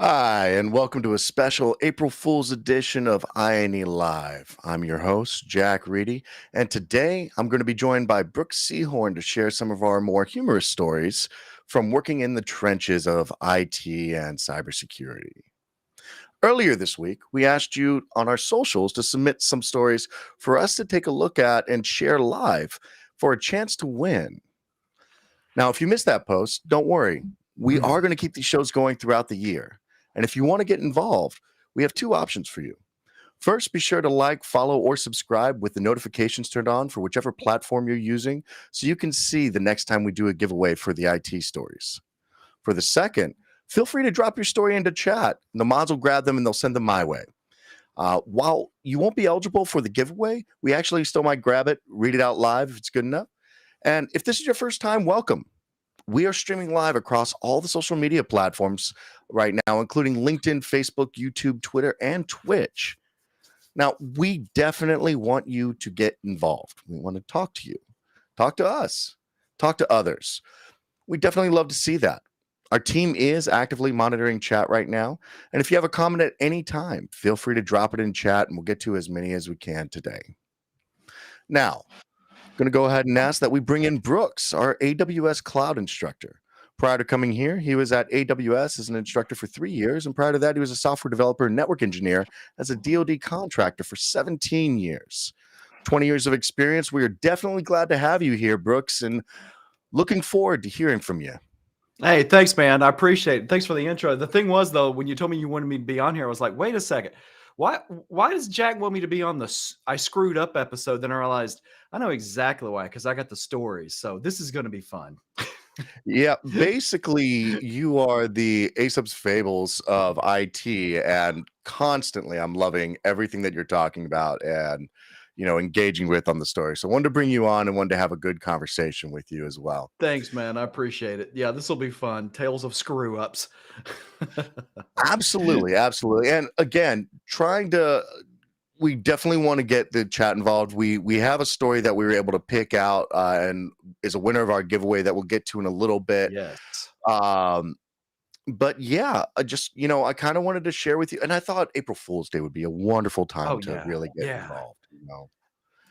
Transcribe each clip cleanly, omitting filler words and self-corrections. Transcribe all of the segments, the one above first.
Hi, and welcome to a special April Fool's edition of INE Live. I'm your host, Jack Reedy, and today I'm going to be joined by Brooks Seahorn to share some of our more humorous stories from working in the trenches of IT and cybersecurity. Earlier this week, we asked you on our socials to submit some stories for us to take a look at and share live for a chance to win. Now, if you missed that post, don't worry. We are going to keep these shows going throughout the year. And if you want to get involved, we have two options for you. First, be sure to like, follow, or subscribe with the notifications turned on for whichever platform you're using so you can see the next time we do a giveaway for the IT stories. For the second, feel free to drop your story into chat. The mods will grab them and they'll send them my way. While you won't be eligible for the giveaway, we actually still might grab it, read it out live if it's good enough. And if this is your first time, welcome. We are streaming live across all the social media platforms right now, including LinkedIn, Facebook, YouTube, Twitter, and Twitch. Now, we definitely want you to get involved. We want to talk to you, talk to us, talk to others. We definitely love to see that. Our team is actively monitoring chat right now. And if you have a comment at any time, feel free to drop it in chat and we'll get to as many as we can today. Now, going to go ahead and ask that we bring in Brooks, our AWS cloud instructor. Prior to coming here, he was at AWS as an instructor for 3 years, and prior to that, he was a software developer and network engineer as a DoD contractor for 17 years. 20 years of experience. We are definitely glad to have you here, Brooks, and looking forward to hearing from you. Hey, thanks, man. I appreciate it. Thanks for the intro. The thing was, though, when you told me you wanted me to be on here, I was like, wait a second. Why does Jack want me to be on the I screwed up episode? Then I realized I know exactly why, because I got the stories. So this is going to be fun. Yeah, basically, you are the Aesop's fables of IT, and constantly I'm loving everything that you're talking about and engaging with on the story. So I wanted to bring you on and wanted to have a good conversation with you as well. Thanks, man. I appreciate it. Yeah, this will be fun. Tales of screw ups. Absolutely, absolutely. And again, we definitely want to get the chat involved. We have a story that we were able to pick out and is a winner of our giveaway that we'll get to in a little bit. Yes. But yeah, I kind of wanted to share with you, and I thought April Fool's Day would be a wonderful time to really get involved,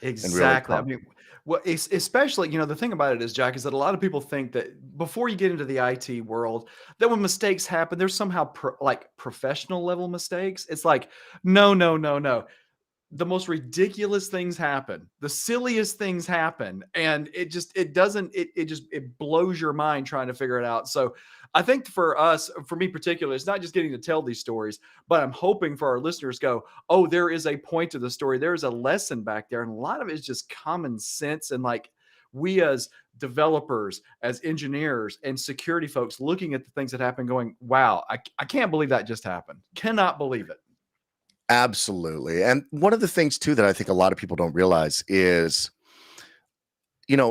Exactly. I and mean, well, especially, the thing about it is, Jack, is that a lot of people think that before you get into the IT world, that when mistakes happen, there's somehow like professional level mistakes. It's like, no, no, no, no. The most ridiculous things happen. The silliest things happen. And it blows your mind trying to figure it out. So I think for us, for me particularly, it's not just getting to tell these stories, but I'm hoping for our listeners go, oh, there is a point to the story. There is a lesson back there. And a lot of it is just common sense. And like we as developers, as engineers and security folks looking at the things that happen going, wow, I can't believe that just happened. Cannot believe it. absolutely. And one of the things too that I think a lot of people don't realize is,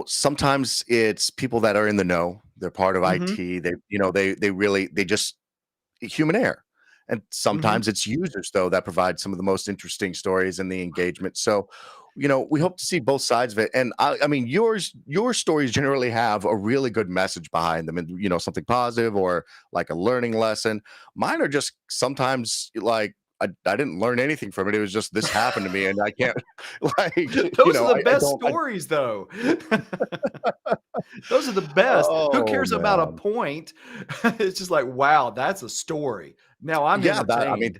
sometimes it's people that are in the know. They're part of IT. They just human error. And sometimes it's users though that provide some of the most interesting stories and the engagement. So, we hope to see both sides of it. And I mean, your stories generally have a really good message behind them, and something positive or like a learning lesson. Mine are just sometimes like I didn't learn anything from it. It was just this happened to me, and I can't like Those are the best stories, though. Those are the best. Who Oh cares about a man. point? It's just like, wow, that's a story. Now I'm entertained.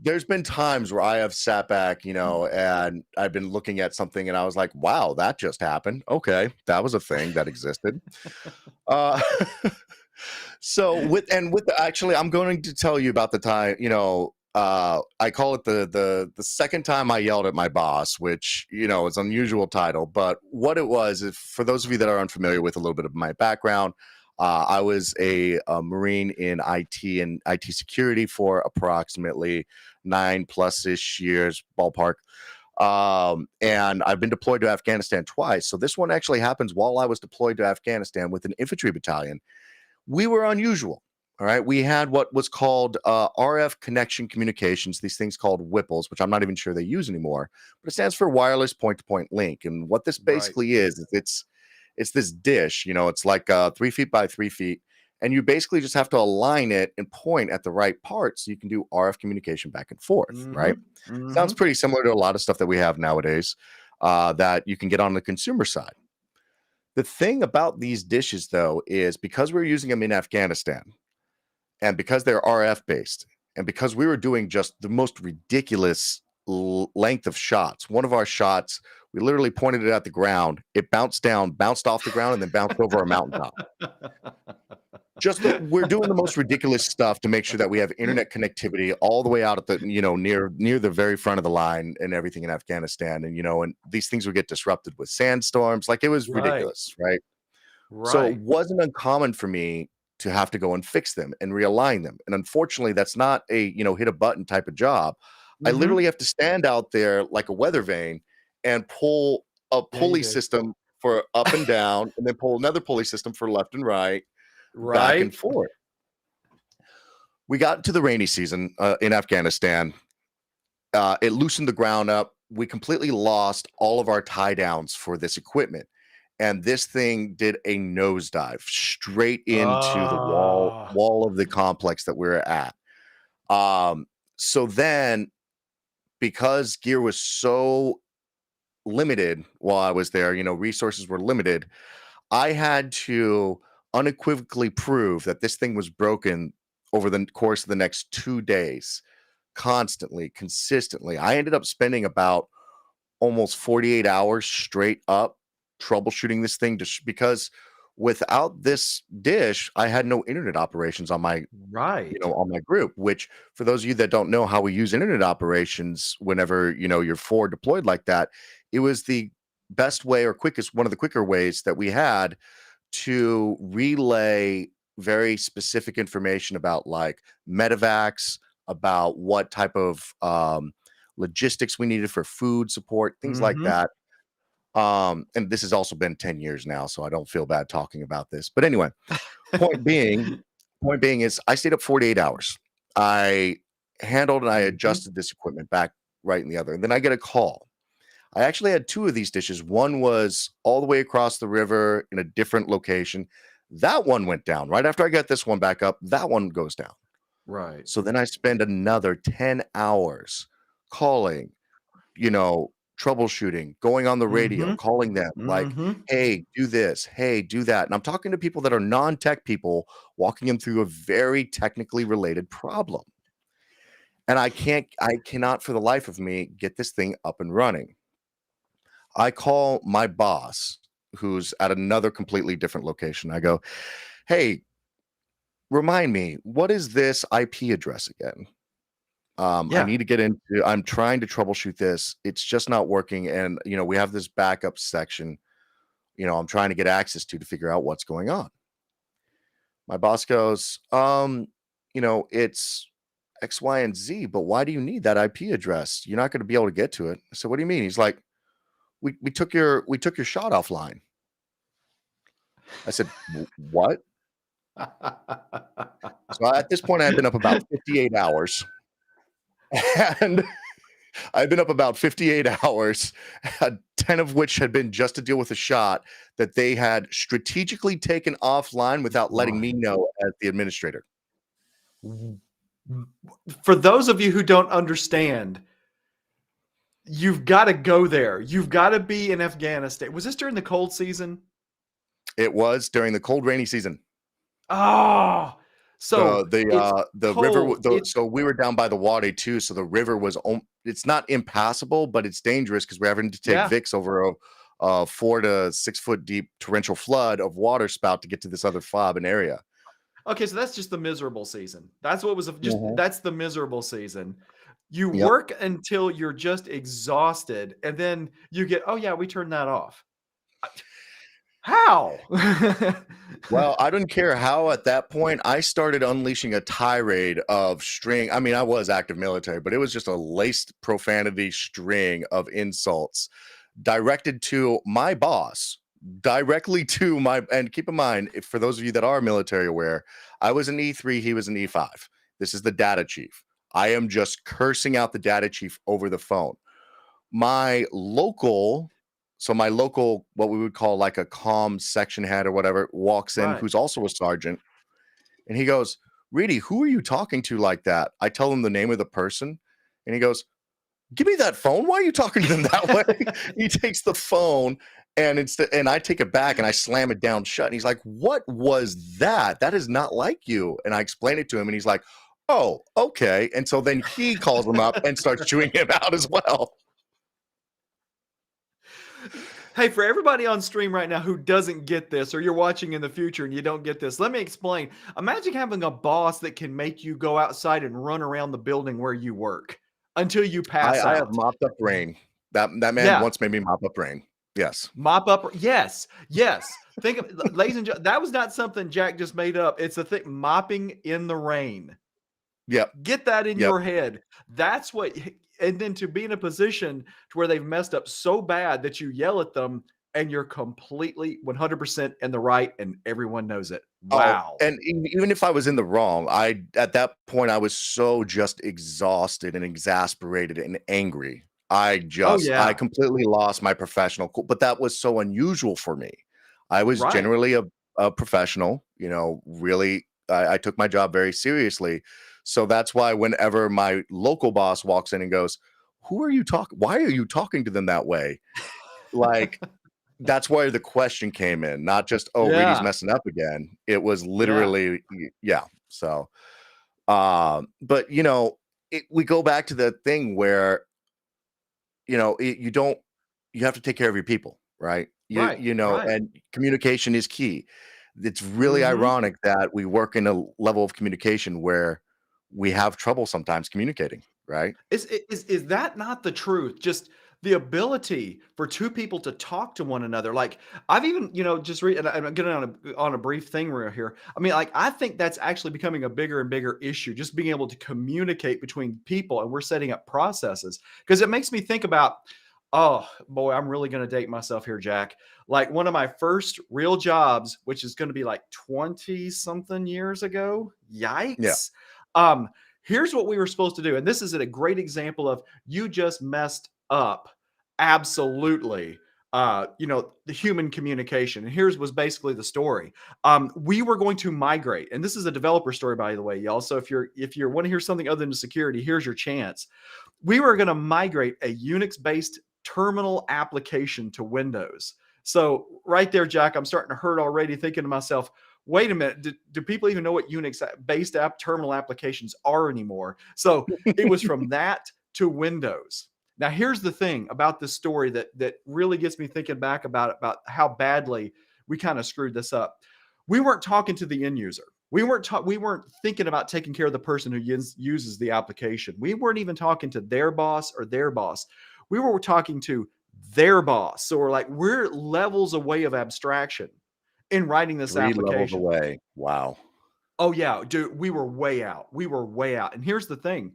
There's been times where I have sat back, and I've been looking at something and I was like, wow, that just happened. Okay, that was a thing that existed. Uh, actually, I'm going to tell you about the time, I call it the second time I yelled at my boss, which, is an unusual title, but what it was, is for those of you that are unfamiliar with a little bit of my background, I was a Marine in IT and IT security for approximately 9+ years, ballpark. And I've been deployed to Afghanistan twice. So this one actually happens while I was deployed to Afghanistan with an infantry battalion. We were unusual. All right. We had what was called RF connection communications, these things called WIPLs, which I'm not even sure they use anymore, but it stands for wireless point-to-point link. And what this basically is it's this dish, it's like 3 feet by 3 feet, And you basically just have to align it and point at the right part so you can do RF communication back and forth, right? Mhm. Sounds Mhm. pretty similar to a lot of stuff that we have nowadays that you can get on the consumer side. The thing about these dishes, though, is because we're using them in Afghanistan and because they're RF based, and because we were doing just the most ridiculous length of shots, one of our shots, we literally pointed it at the ground, it bounced down, bounced off the ground, and then bounced over a mountaintop. We're doing the most ridiculous stuff to make sure that we have internet connectivity all the way out at the near the very front of the line and everything in Afghanistan, and these things would get disrupted with sandstorms, like it was Right. ridiculous, right? So it Right. wasn't uncommon for me to have to go and fix them and realign them. And unfortunately, that's not a, hit a button type of job. I Mhm. literally have to stand out there like a weather vane and pull a Yeah, you pulley do. system for up and down, and then pull another pulley system for left and right, back and Right? forth. We got to the rainy season in Afghanistan. It loosened the ground up. We completely lost all of our tie downs for this equipment. And this thing did a nosedive straight into the wall Ah. wall of the complex that we are at. So then, because gear was so limited while I was there, resources were limited, I had to unequivocally prove that this thing was broken over the course of the next 2 days, constantly, consistently. I ended up spending about almost 48 hours straight up troubleshooting this thing because without this dish, I had no internet operations on my Right. on my group, which for those of you that don't know how we use internet operations whenever, you're forward deployed like that, it was the best way or quickest one of the quicker ways that we had to relay very specific information about like medevacs, about what type of logistics we needed for food support, things like Mhm. that. And this has also been 10 years now, so I don't feel bad talking about this. But anyway, point being, point being is I stayed up 48 hours. I handled and I Mhm. adjusted this equipment back, right, and the other. And then I get a call. I actually had two of these dishes. One was all the way across the river in a different location. That one went down. Right after I got this one back up, that one goes down. Right. So then I spend another 10 hours calling, troubleshooting, going on the radio, Mhm. calling them like, Mhm. hey, do this, hey, do that. And I'm talking to people that are non tech people, walking them through a very technically related problem. And I cannot for the life of me get this thing up and running. I call my boss, who's at another completely different location. I go, hey, remind me, what is this IP address again? I Yeah. need to get into, I'm trying to troubleshoot this. It's just not working. And, we have this backup section, I'm trying to get access to figure out what's going on. My boss goes, it's X, Y, and Z, but why do you need that IP address? You're not going to be able to get to it. So what do you mean? He's like, we took your shot offline. I said, What?" So at this point, I had been up about 58 hours. And I've been up about 58 hours, 10 of which had been just to deal with a shot that they had strategically taken offline without letting me Right. know as the administrator. For those of you who don't understand, you've gotta go there. You've gotta be in Afghanistan. Was this during the cold season? It was during the cold, rainy season. Oh, so it's The river, cold. It's so we were down by the Wadi too. So the river was, it's not impassable, but it's dangerous because we're having to take yeah. Vicks over a 4 to 6 foot deep torrential flood of water spout to get to this other fob and area. Okay, so that's just the miserable season. That's what was just Mhm. that's the miserable season. You Yep. work until you're just exhausted, and then you get, "Oh, yeah, we turned that off." I How? Well, I didn't care how at that point I started unleashing a tirade of string. I mean, I was active military, but it was just a laced profanity string of insults directed to my boss, directly to my, and keep in mind, if, for those of you that are military aware, I was an E3, he was an E5. This is the data chief. I am just cursing out the data chief over the phone. My local, my local, what we would call like a comm section head or whatever, walks in, Right. who's also a sergeant, And he goes, Reedy, who are you talking to like that? I tell him the name of the person, and he goes, give me that phone. Why are you talking to them that way? He takes the phone and I take it back and I slam it down shut. And he's like, what was that? That is not like you. And I explain it to him and he's like, oh, okay. And so then he calls him up and starts chewing him out as well. Hey, for everybody on stream right now who doesn't get this, or you're watching in the future and you don't get this, let me explain. Imagine having a boss that can make you go outside and run around the building where you work until you pass I have out. mopped up rain. That man Yeah. once made me mop up rain. Yes. Mop up. Yes. Yes. Think of, ladies and gentlemen, that was not something Jack just made up. It's a thing, mopping in the rain. Yep. Get that in Yep. your head. That's what, and then to be in a position to where they've messed up so bad that you yell at them and you're completely 100% in the right and everyone knows it. Wow. Oh, and even if I was in the wrong, at that point I was so just exhausted and exasperated and angry. Oh I yeah. completely lost my professional cool, but that was so unusual for me. I was Right. generally a professional, really I took my job very seriously. So that's why whenever my local boss walks in and goes, "Who are you talking? Why are you talking to them that way?" Like that's where the question came in, not just, "Oh, Reedy's Yeah. messing up again." It was Yeah. literally yeah. So, but, we go back to the thing where, you don't you have to take care of your people, right? Right. Right. And communication is key. It's really Mhm. ironic that we work in a level of communication where we have trouble sometimes communicating, right? Is that not the truth? Just the ability for two people to talk to one another. Like I've even, just read, and I'm getting on a brief thing real here. I mean, like I think that's actually becoming a bigger and bigger issue. Just being able to communicate between people, and we're setting up processes because it makes me think about. Oh boy, I'm really going to date myself here, Jack. Like one of my first real jobs, which is going to be like 20 something years ago. Yeah. Yikes. Here's what we were supposed to do. And this is a great example of you just messed up. Absolutely. The human communication. And here's was basically the story. We were going to migrate, and this is a developer story, by the way, y'all. So if you want to hear something other than security, here's your chance. We were going to migrate a Unix-based terminal application to Windows. So right there, Jack, I'm starting to hurt already thinking to myself, wait a minute, do people even know what Unix-based terminal applications are anymore? So it was from that to Windows. Now, here's the thing about this story that really gets me thinking back about how badly we kind of screwed this up. We weren't talking to the end user. We weren't thinking about taking care of the person who uses the application. We weren't even talking to their boss or their boss. We were talking to their boss. So we're levels away of abstraction in writing this 3 levels application. away. Wow. Oh yeah, dude, we were way out. We were way out. And here's the thing.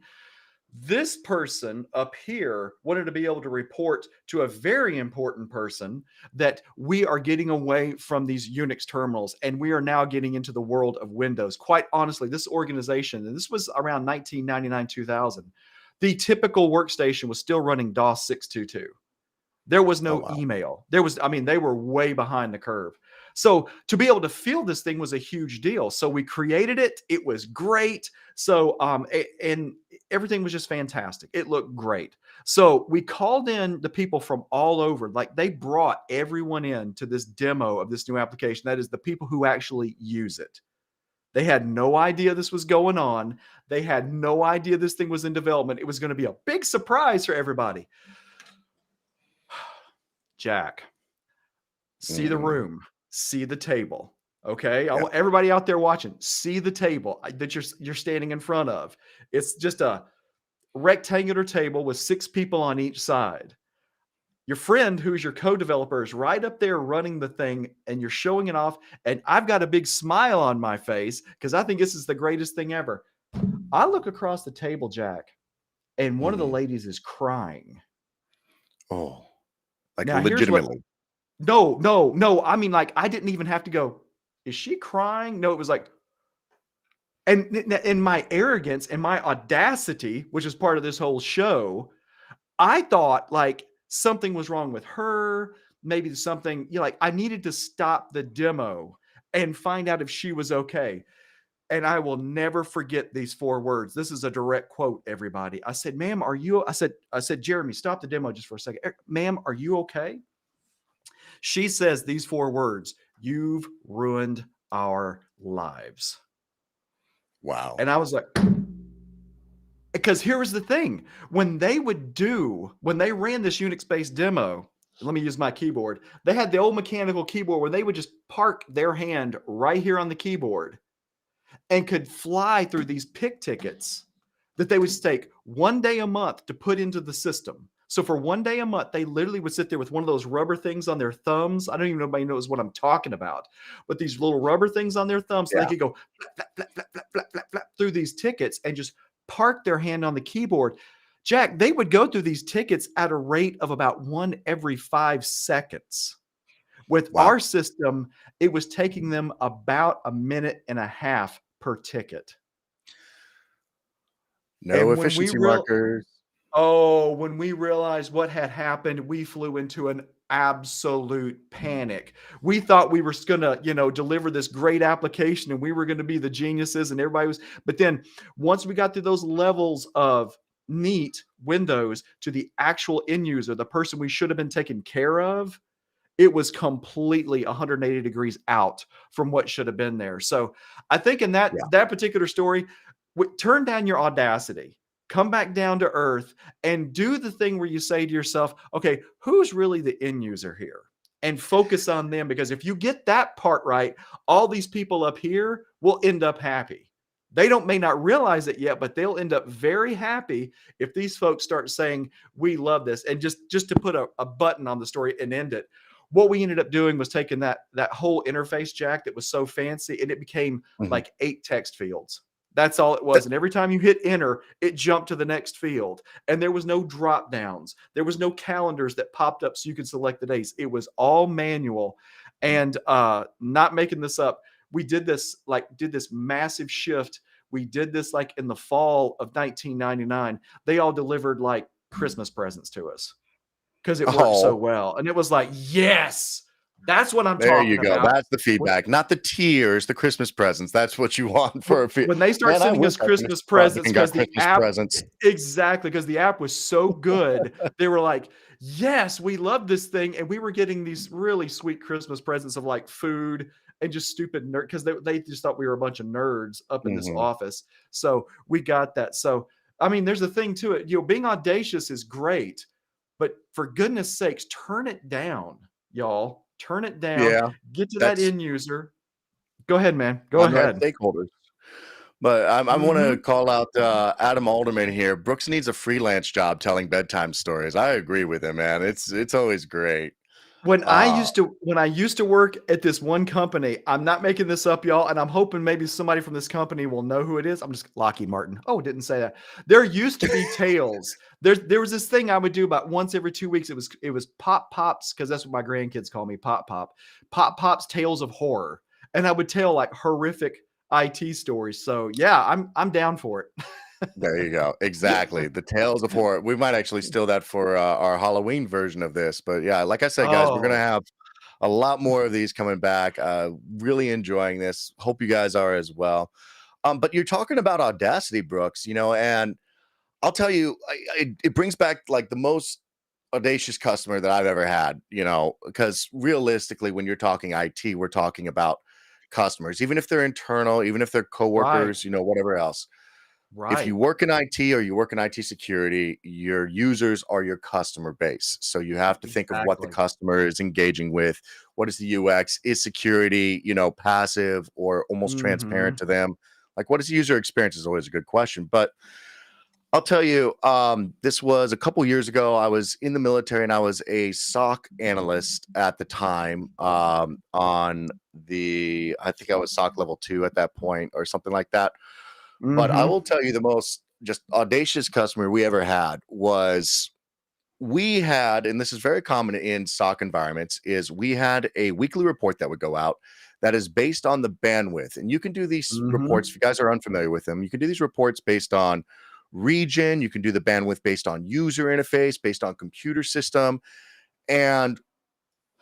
This person up here wanted to be able to report to a very important person that we are getting away from these Unix terminals and we are now getting into the world of Windows. Quite honestly, this organization, and this was around 1999, 2000, the typical workstation was still running DOS 622. There was Oh, no wow. email. They were way behind the curve. So to be able to field this thing was a huge deal. So we created it. It was great. So and everything was just fantastic. It looked great. So we called in the people from all over. Like they brought everyone in to this demo of this new application. That is the people who actually use it. They had no idea this was going on. They had no idea this thing was in development. It was going to be a big surprise for everybody. Jack, see the Mm. room, see the table. Okay, I Yeah. want everybody out there watching. See the table that you're standing in front of. It's just a rectangular table with 6 people on each side. Your friend, who's your co-developer, is right up there running the thing, and you're showing it off. And I've got a big smile on my face because I think this is the greatest thing ever. I look across the table, Jack, and one of the Mhm. ladies is crying. Oh, like Now, here's what legitimately. No, no, no. I mean, like, I didn't even have to go, is she crying? No, it was like, and in my arrogance and my audacity, which is part of this whole show, I thought like something was wrong with her. Maybe something, like I needed to stop the demo and find out if she was okay. And I will never forget these 4 words. This is a direct quote, everybody. I said, "Ma'am, are you?" I said, "Jeremy, stop the demo just for a second. Ma'am, are you okay?" She says these 4 words, "You've ruined our lives." Wow. And I was like, because here was the thing. When they ran this Unix-based demo, let me use my keyboard. They had the old mechanical keyboard where they would just park their hand right here on the keyboard and could fly through these pick tickets that they would take 1 day a month to put into the system. So for 1 day a month, they literally would sit there with one of those rubber things on their thumbs. I don't even know if anybody knows what I'm talking about, but these little rubber things on their thumbs, so they Yeah. could go flap, flap, flap, flap, flap, flap, flap, flap through these tickets and just park their hand on the keyboard. Jack, they would go through these tickets at a rate of about 1 every 5 seconds. With Wow. our system, it was taking them about a minute and a half per ticket. No And when we efficiency real markers. Oh, when we realized what had happened, we flew into an absolute panic. We thought we were gonna, deliver this great application and we were gonna be the geniuses and everybody was, but then once we got through those levels of neat Windows to the actual end user, the person we should have been taking care of, it was completely 180 degrees out from what should have been there. So I think in that Yeah. that particular story, turn down your audacity, come back down to earth, and do the thing where you say to yourself, okay, who's really the end user here? And focus on them, because if you get that part right, all these people up here will end up happy. They may not realize it yet, but they'll end up very happy if these folks start saying, we love this. And just to put a button on the story and end it, what we ended up doing was taking that whole interface, Jack, that was so fancy, and it became Mhm. like 8 text fields. That's all it was. Th- And every time you hit enter, it jumped to the next field. And there was no drop downs. There was no calendars that popped up so you could select the days. It was all manual. And not making this up, we did this massive shift. We did this like in the fall of 1999. They all delivered like Christmas presents to us because it worked so Oh, well. And it was like, yes, that's what I'm there you talking go. about. That's the feedback, not the tears, the Christmas presents. That's what you want for a When they start man. I sending wish us I finished Christmas the project presents and got because the Christmas app, presents. exactly, because the app was so good, they were like, yes, we love this thing. And we were getting these really sweet Christmas presents of like food and just stupid nerd, because they just thought we were a bunch of nerds up in this Mhm. office. So we got that. So, I mean, there's a thing to it. Being audacious is great, but for goodness sakes, turn it down, y'all. Turn it down. Yeah, Get to that that's end user. Go ahead, man. Go on the right ahead. stakeholders. But I want to Mhm. call out Adam Alderman here. Brooks needs a freelance job telling bedtime stories. I agree with him, man. It's always great. Uh, When I used to work at this one company, I'm not making this up, y'all, and I'm hoping maybe somebody from this company will know who it is. I'm just Lockheed Martin. Oh, didn't say that. There used to be tales. There was this thing I would do about once every 2 weeks. It was Pop Pops, because that's what my grandkids call me, Pop Pop. Pop Pop's Tales of Horror. And I would tell like horrific IT stories. So yeah, I'm down for it. there you go. Exactly. The Tales of Horror. We might actually steal that for our Halloween version of this. But yeah, like I said, guys, we're gonna Oh, have a lot more of these coming back. Really enjoying this. Hope you guys are as well. But you're talking about Audacity, Brooks, and I'll tell you, it brings back like the most audacious customer that I've ever had, because realistically, when you're talking IT, we're talking about customers, even if they're internal, even if they're right. coworkers, whatever else. If you Right. work in IT or you work in IT security, your users are your customer base. So you have to think of what the Exactly. customer is engaging with. What is the UX? Is security, passive or almost transparent Mhm. to them? Like, what is the user experience is always a good question. But I'll tell you, this was a couple years ago. I was in the military and I was a SOC analyst at the time, I think I was SOC level 2 at that point or something like that. But I Mhm. will tell you the most just audacious customer we ever had was we had, and this is very common in SOC environments, is we had a weekly report that would go out that is based on the bandwidth. And you can do these reports, if Mhm. you guys are unfamiliar with them, you can do these reports based on region, you can do the bandwidth based on user interface, based on computer system. And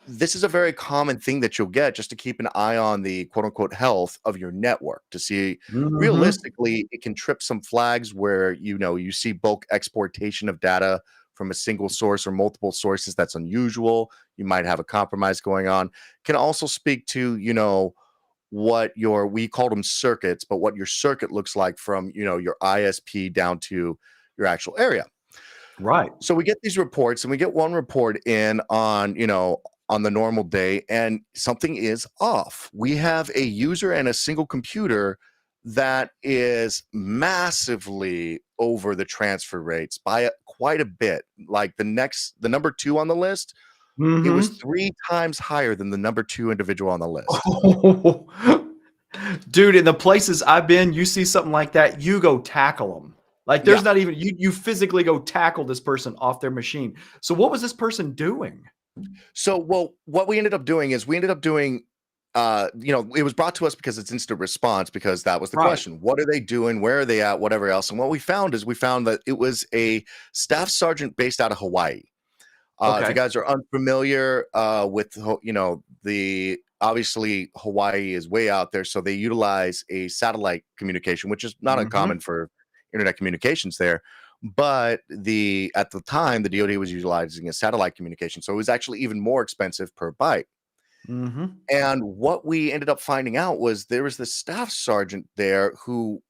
this is a very common thing that you'll get just to keep an eye on the quote unquote health of your network to see Mhm. realistically it can trip some flags where you see bulk exportation of data from a single source or multiple sources that's unusual. You might have a compromise going on. Can also speak to what we called them circuits, but what your circuit looks like from your ISP down to your actual area. Right. So we get these reports and we get one report in on the normal day and something is off. We have a user and a single computer that is massively over the transfer rates by quite a bit. Like the number 2 on the list, it was Mhm. 3 times higher than the number 2 individual on the list. Dude, in the places I've been, you see something like that, you go tackle them. Like, Yeah. there's not even you physically go tackle this person off their machine. So what was this person doing? So, well, what we ended up doing is we ended up doing, it was brought to us because it's instant response because that was the Right. question. What are they doing? Where are they at? Whatever else. And what we found is we found that it was a staff sergeant based out of Hawaii. If you Okay. guys are unfamiliar with, the obviously Hawaii is way out there. So they utilize a satellite communication, which is not Mhm. uncommon for internet communications there. But at the time, the DoD was utilizing a satellite communication. So it was actually even more expensive per byte. Mhm. And what we ended up finding out was there was this staff sergeant there who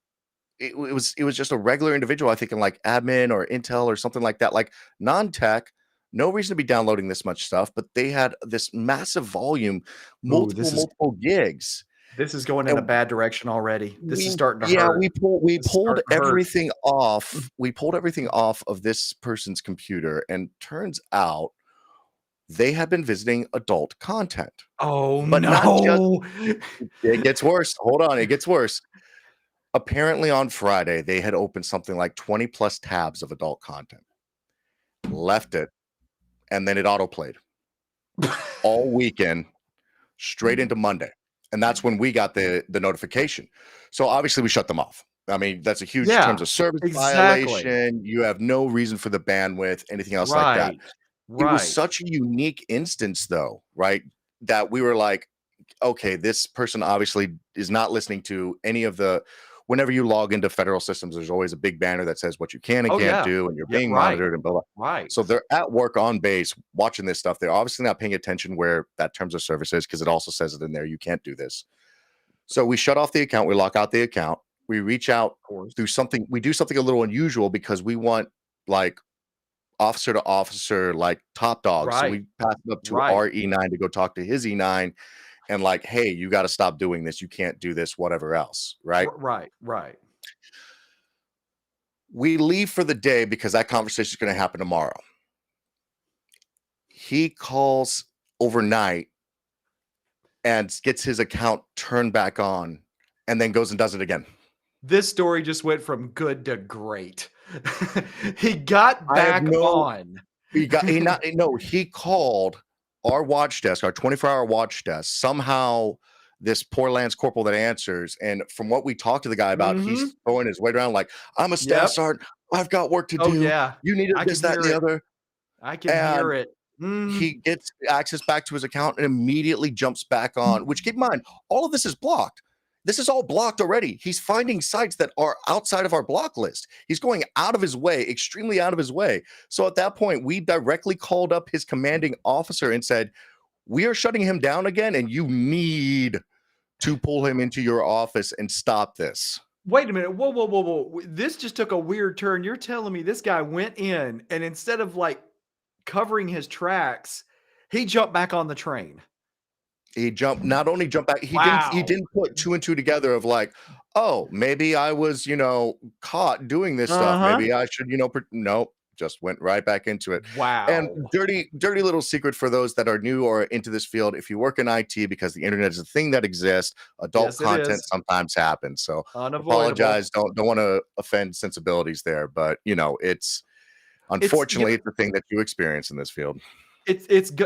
it was just a regular individual, I think in like admin or intel or something like that, like non-tech, no reason to be downloading this much stuff, but they had this massive volume, Ooh, multiple gigs. this is going in a And bad direction already. This is we starting to yeah, hurt. we This is pulled starting to hurt. everything off. We pulled everything off of this person's computer, and turns out they had been visiting adult content. Oh, But not just no. it gets worse. Hold on, it gets worse. Apparently on Friday, they had opened something like 20 plus tabs of adult content, left it, and then it autoplayed all weekend straight into Monday. And that's when we got the notification. So obviously we shut them off. I mean, that's a huge terms Yeah, of service exactly. violation. You have no reason for the bandwidth, anything else like that. Right. It was Right. such a unique instance though, right? That we were like, okay, this person obviously is not listening to any of the whenever you log into federal systems, there's always a big banner that says what you can and Oh, can't yeah. do, and you're Yeah, being right. monitored and blah, blah. Right. So they're at work on base watching this stuff. They're obviously not paying attention where that terms of service is because it also says it in there. You can't do this. So we shut off the account, we lock out the account, we reach out Of course. through something, we do something a little unusual because we want like officer to officer, like top dog. So Right. we pass it up to Right. our E9 to go talk to his E9 and like, hey, you got to stop doing this. You can't do this, whatever else. Right. Right. Right. We leave for the day because that conversation is going to happen tomorrow. He calls overnight and gets his account turned back on and then goes and does it again. This story just went from good to great. He got I have back no on. he not no, he called our watch desk, our 24-hour watch desk. Somehow this poor Lance Corporal that answers, and from what we talked to the guy about, he's Mhm. throwing his weight around like, I'm a staff Yep. sergeant. I've got work to Oh, do. yeah. You needed I this, can that, and hear the it. other. I can And hear it. he Mhm. gets access back to his account and immediately jumps back on, which keep in mind, all of this is blocked. This is all blocked already. He's finding sites that are outside of our block list. He's going out of his way, extremely out of his way. So at that point, we directly called up his commanding officer and said, we are shutting him down again, and you need to pull him into your office and stop this. Wait a minute. Whoa, whoa, whoa, whoa. This just took a weird turn. You're telling me this guy went in and instead of, like, covering his tracks, he jumped back on the train. He jumped, not only jumped back, he Wow. didn't put two and two together of like, oh, maybe I was, caught doing this stuff. Uh-huh. Maybe I should, nope, just went right back into it. And Wow. dirty little secret for those that are new or into this field. If you work in IT, because the internet is a thing that exists, adult Yes, it content is. sometimes happens. So Unavoidable. apologize. Don't want to offend sensibilities there, but it's It's you unfortunately it's a thing that you experience in this field.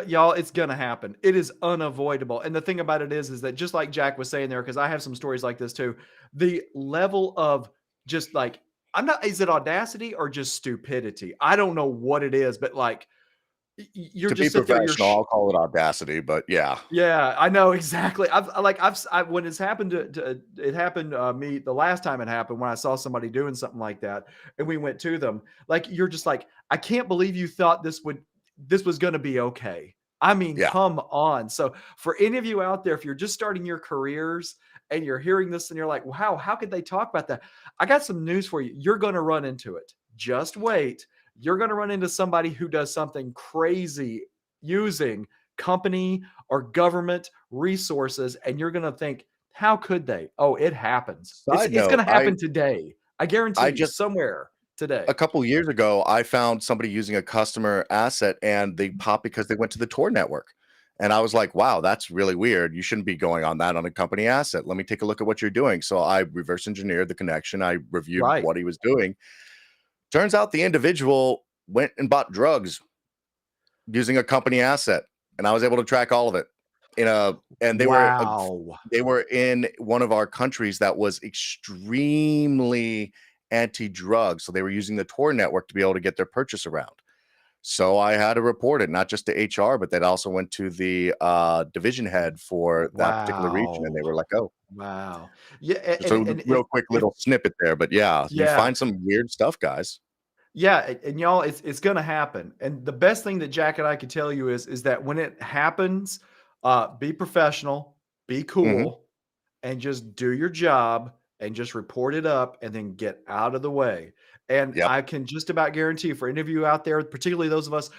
y'all, it's gonna happen. It is unavoidable. And the thing about it is that just like Jack was saying there, because I have some stories like this too. The level of just like is it audacity or just stupidity? I don't know what it is, but like You're To be just sit there, professional, I'll call it Audacity, but yeah. yeah, I know exactly. I when it's happened it happened me the last time it happened when I saw somebody doing something like that and we went to them. Like you're just like, I can't believe you thought this was going to be okay. I mean, Yeah. come on. So for any of you out there, if you're just starting your careers and you're hearing this and you're like, wow, how could they talk about that? I got some news for you. You're going to run into it. Just wait. You're going to run into somebody who does something crazy using company or government resources, and you're going to think, how could they? Oh, it happens. Side It's going note, to happen today. I guarantee I you, just somewhere a today. couple years ago, I found somebody using a customer asset and they popped because they went to the Tor network. And I was like, wow, that's really weird. You shouldn't be going on that on a company asset. Let me take a look at what you're doing. So I reverse engineered the connection. I reviewed Right. what he was doing. Turns out the individual went and bought drugs using a company asset, and I was able to track all of it. In a and Wow. they were in one of our countries that was extremely anti-drug, so they were using the Tor network to be able to get their purchase around. So I had to report it, not just to HR, but that also went to the division head for that particular region, and Wow. they were like, "Oh." Wow. Yeah. So real quick If, little snippet there, but yeah, you yeah. find some weird stuff, guys. Yeah, and y'all, it's gonna happen. And the best thing that Jack and I could tell you is that when it happens, be professional, be Mhm. cool, and just do your job and just report it up and then get out of the way. And Yep. I can just about guarantee for any of you out there, particularly those of us,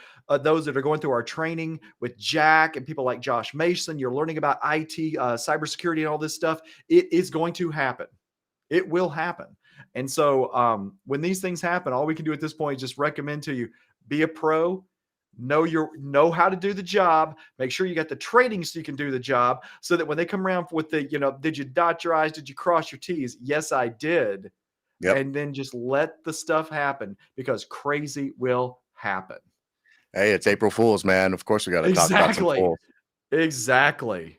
those that are going through our training with Jack and people like Josh Mason, you're learning about IT, cybersecurity, and all this stuff. It is going to happen. It will happen. And so when these things happen, all we can do at this point is just recommend to you be a pro, know how to do the job, make sure you got the training so you can do the job so that when they come around with the, did you dot your I's, did you cross your T's? Yes, I did. Yep. And then just let the stuff happen because crazy will happen. Hey, it's April Fools, man. Of course, we got to talk about some Exactly. fools. Exactly.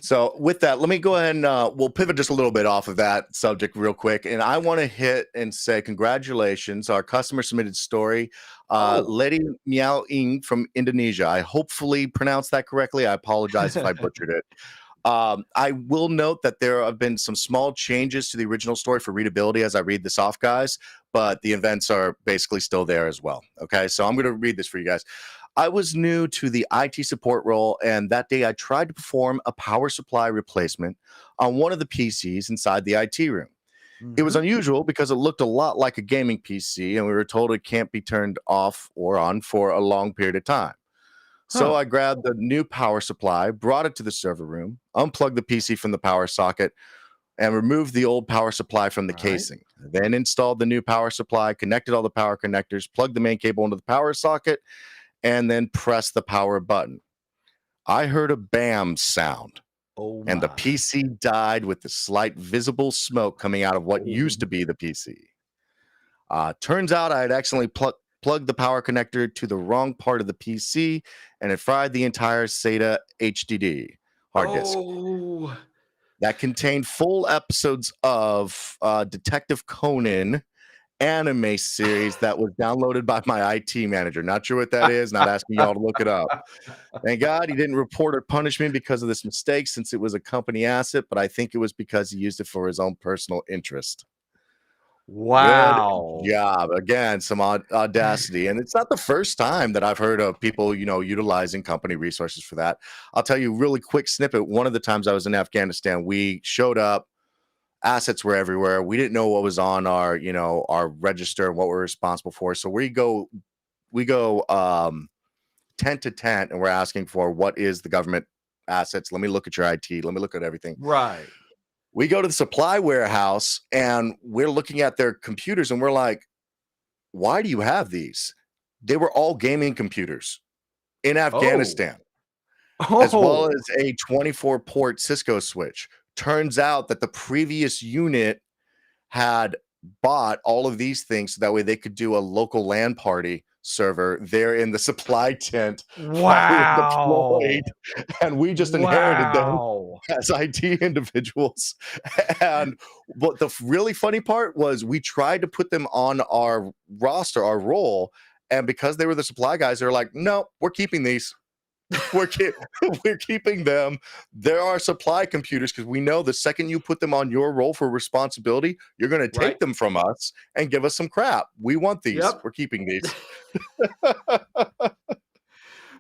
So with that, let me go ahead and we'll pivot just a little bit off of that subject real quick. And I want to hit and say congratulations. Our customer submitted story, Oh. Lady Miao Ing from Indonesia. I hopefully pronounced that correctly. I apologize if I butchered it. I will note that there have been some small changes to the original story for readability as I read this off, guys, but the events are basically still there as well. Okay, so I'm going to read this for you guys. I was new to the IT support role, and that day I tried to perform a power supply replacement on one of the PCs inside the IT room. It was Mhm. unusual because it looked a lot like a gaming PC, and we were told it can't be turned off or on for a long period of time. So Huh. I grabbed the new power supply, brought it to the server room, unplugged the PC from the power socket, and removed the old power supply from the All right. casing. Then installed the new power supply, connected all the power connectors, plugged the main cable into the power socket, and then pressed the power button. I heard a bam sound, Oh and the my. PC died with the slight visible smoke coming out of what Oh. used to be the PC. Turns out I had accidentally plugged the power connector to the wrong part of the PC, and it fried the entire SATA HDD hard disk Oh. that contained full episodes of Detective Conan anime series that was downloaded by my IT manager. Not sure what that is, not asking y'all to look it up. Thank God he didn't report or punish me because of this mistake since it was a company asset, but I think it was because he used it for his own personal interest. Good Wow. job. Again, some audacity. And it's not the first time that I've heard of people, utilizing company resources for that. I'll tell you a really quick snippet. One of the times I was in Afghanistan, we showed up, assets were everywhere. We didn't know what was on our register and what we're responsible for. So we go tent to tent and we're asking for what is the government assets. Let me look at your IT. Let me look at everything. Right. We go to the supply warehouse and we're looking at their computers and we're like, why do you have these? They were all gaming computers in Oh. Afghanistan, as well Oh. as a 24 port Cisco switch. Turns out that the previous unit had bought all of these things so that way they could do a local LAN party server there in the supply tent while we were deployed. Wow. And we just inherited them Wow. as IT individuals. And but the really funny part was we tried to put them on our roster, our role, And because they were the supply guys, they're like, no, we're keeping these. We're, we're keeping them. There are supply computers because we know the second you put them on your roll for responsibility, you're going to Right. take them from us and give us some crap. We want these. Yep. We're keeping these.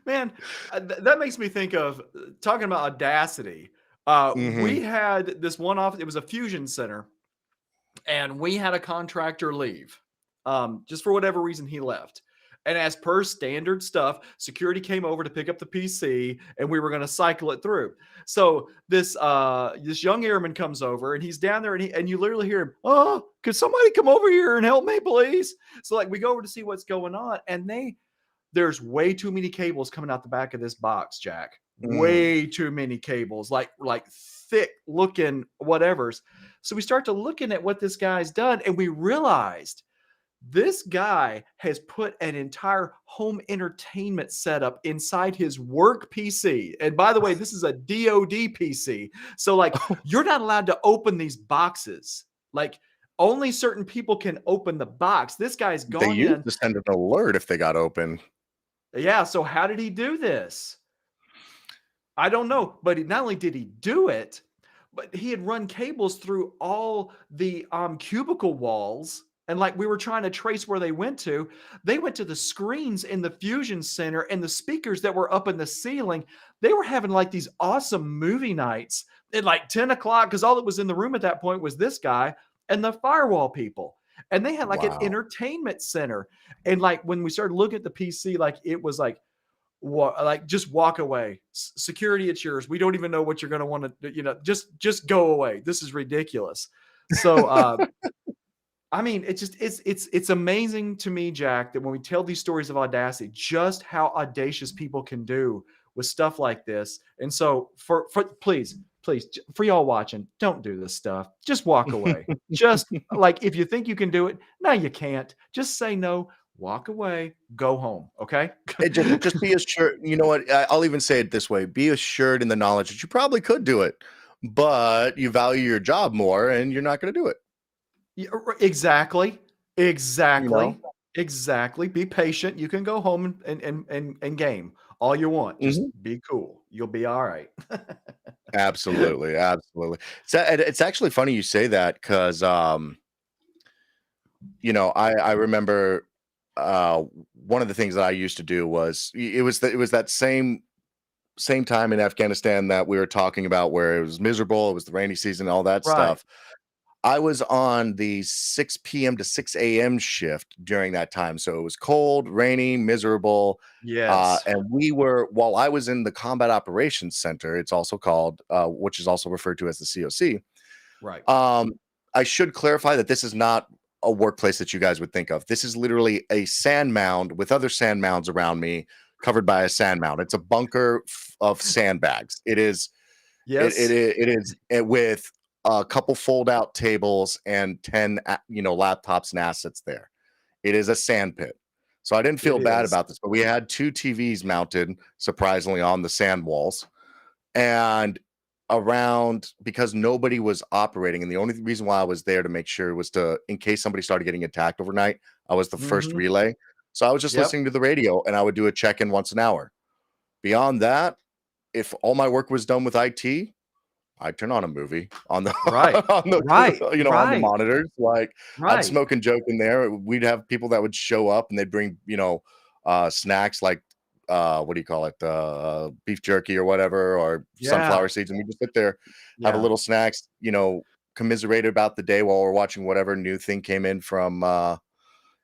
Man, that makes me think of talking about Audacity. We Hmm. had this one office, it was a fusion center, and we had a contractor leave. Just for whatever reason, he left. And as per standard stuff, security came over to pick up the PC, and we were going to cycle it through. So this young airman comes over, and he's down there, and you literally hear him, "Oh, could somebody come over here and help me, please?" So like we go over to see what's going on, and there's way too many cables coming out the back of this box, Jack. Mm. Way too many cables, like thick looking whatevers. So we start to looking at what this guy's done, and we realized this guy has put an entire home entertainment setup inside his work PC. And by the way, this is a DoD PC. So like you're not allowed to open these boxes. Like only certain people can open the box. This guy's They gone used in. to send an alert if they got open. Yeah, so how did he do this? I don't know, but not only did he do it, but he had run cables through all the cubicle walls. And like we were trying to trace where they went to the screens in the fusion center and the speakers that were up in the ceiling. They were having like these awesome movie nights at like 10 o'clock because all that was in the room at that point was this guy and the firewall people. And they had like an Wow. entertainment center. And like when we started looking at the PC, like it was like just walk away. Security, it's yours. We don't even know what you're going to want to, just go away. This is ridiculous. So, I mean, it's amazing to me, Jack, that when we tell these stories of Audacity, just how audacious people can do with stuff like this. And so, for please, for y'all watching, don't do this stuff. Just walk away. Just like if you think you can do it, no, you can't. Just say no. Walk away. Go home. Okay. Just be assured. You know what? I'll even say it this way: be assured in the knowledge that you probably could do it, but you value your job more, and you're not going to do it. Yeah, exactly. You know. Exactly. Exactly. Be patient. You can go home and game all you want. Just Mhm. be cool. You'll be all right. Absolutely, absolutely. So it's actually funny you say that because I remember one of the things that I used to do was it was that same time in Afghanistan that we were talking about where it was miserable, it was the rainy season, all that Right. stuff. I was on the 6 p.m. to 6 a.m. shift during that time. So it was cold, rainy, miserable. Yes. And while I was in the Combat Operations Center, it's also called, which is also referred to as the COC. Right. Um, I should clarify that this is not a workplace that you guys would think of. This is literally a sand mound with other sand mounds around me, covered by a sand mound. It's a bunker of sandbags. Yes. It is with a couple fold out tables and 10 laptops and assets there. It is a sand pit. So I didn't It feel bad is. about this, but we had two TVs mounted surprisingly on the sand walls. And around because nobody was operating, and the only reason why I was there to make sure was to in case somebody started getting attacked overnight, I was the first Mhm. relay. So I was just Yep. listening to the radio and I would do a check-in once an hour. Beyond that, if all my work was done with IT, I'd turn on a movie on the Right. on the Right. on the Right. monitors. Like I'd Right. smoke and joke in there. We'd have people that would show up and they'd bring, snacks like what do you call it? Beef jerky or whatever, or Yeah. sunflower seeds. And we just sit there, have a Yeah. little snacks, commiserate about the day while we're watching whatever new thing came in from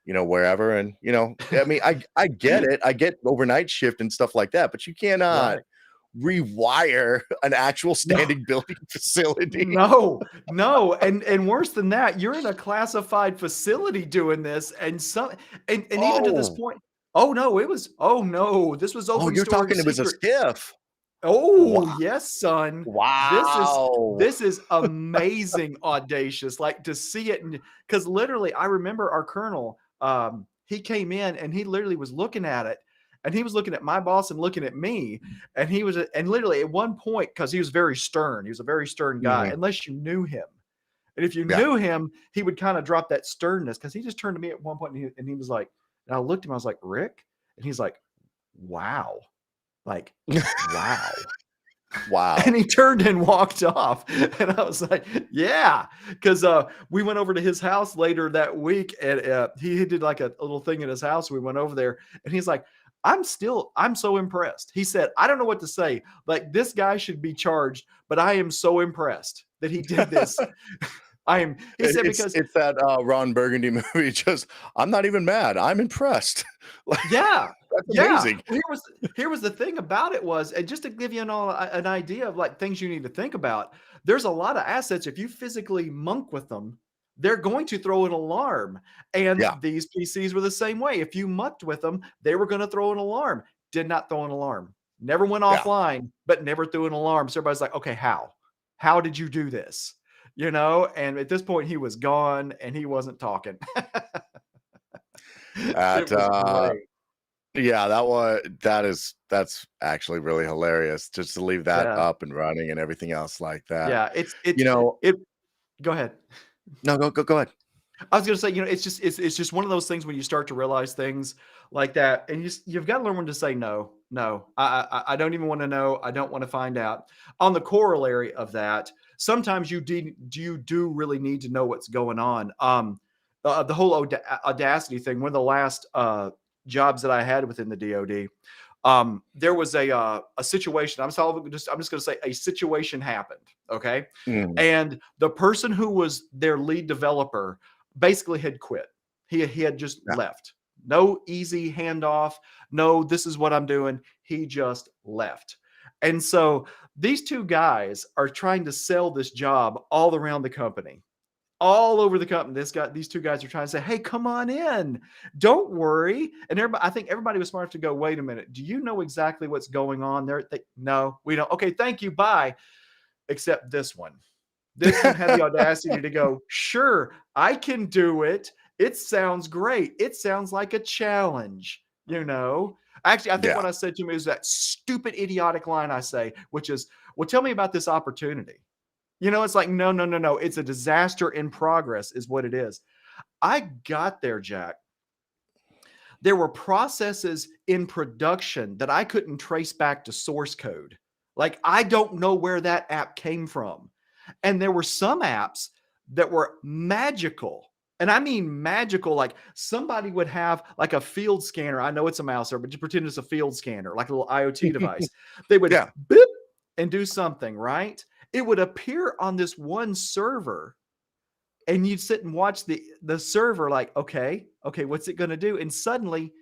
wherever. And I mean, I get it. I get overnight shift and stuff like that, but you cannot Right. rewire an actual No. standing building facility. No, no, and worse than that, you're in a classified facility doing this, and even to this Oh, point, oh no, this was oh, open you're storage talking it was a secret. skiff. Oh, Wow. yes, son. This is Wow. this is amazing audacious, like, to see it. And because literally, I remember our colonel, he came in and he literally was looking at it, and he was looking at my boss and looking at me, and and literally at one point, because he was very stern, he was a very stern guy, Mhm. unless you knew him. And if you Yeah. knew him, he would kinda drop that sternness because he just turned to me at one point and he was like, And I looked at him, I was like, Rick? And he's like, wow. Like, wow. Wow. And he turned and walked off. And I was like, yeah. Because we went over to his house later that week and he did like a little thing in his house. We went over there and he's like, I'm so impressed. He said, I don't know what to say. Like, this guy should be charged, but I am so impressed that he did this. He said, because It's that Ron Burgundy movie. Just, I'm not even mad. I'm impressed. Like, yeah. that's Yeah. amazing. Well, here was the thing about it was, and just to give you an idea of like things you need to think about, there's a lot of assets. If you physically monk with them, they're going to throw an alarm. And Yeah. these PCs were the same way. If you mucked with them, they were going to throw an alarm. Did not throw an alarm. Never went Yeah. offline, but never threw an alarm. So everybody's like, okay, how? How did you do this? You know, and at this point he was gone and he wasn't talking. At It was great. yeah, that's actually really hilarious just to leave that Yeah. up and running and everything else like that. Yeah, You know, it go ahead. no, go ahead. I was gonna say, it's just one of those things when you start to realize things like that, and you've got to learn when to say no. No, I don't even want to know. I don't want to find out. On the corollary of that, sometimes you do really need to know what's going on. The whole Audacity thing. One of the last jobs that I had within the DoD, there was a situation. I'm just going to say a situation happened. Okay, Mm, and the person who was their lead developer basically had quit. He had just yeah. left. No easy handoff. No, this is what I'm doing. He just left. And so these two guys are trying to sell this job all around the company. All over the company. These two guys are trying to say, "Hey, come on in. Don't worry." And I think everybody was smart enough to go, "Wait a minute. Do you know exactly what's going on there?" No, we don't. Okay, thank you. Bye. Except this one. This one had the audacity to go, sure, I can do it. It sounds great. It sounds like a challenge, you know? Actually, I think Yeah. what I said to him is that stupid, idiotic line I say, which is, well, tell me about this opportunity. You know, it's like, no, no, no, no. It's a disaster in progress, is what it is. I got there, Jack. There were processes in production that I couldn't trace back to source code. Like, I don't know where that app came from. And there were some apps that were magical. And I mean magical, like somebody would have like a field scanner. I know it's a mouser, but just pretend it's a field scanner, like a little IoT device. They would Yeah. boop and do something, right? It would appear on this one server and you'd sit and watch the server like, okay, what's it going to do? And suddenly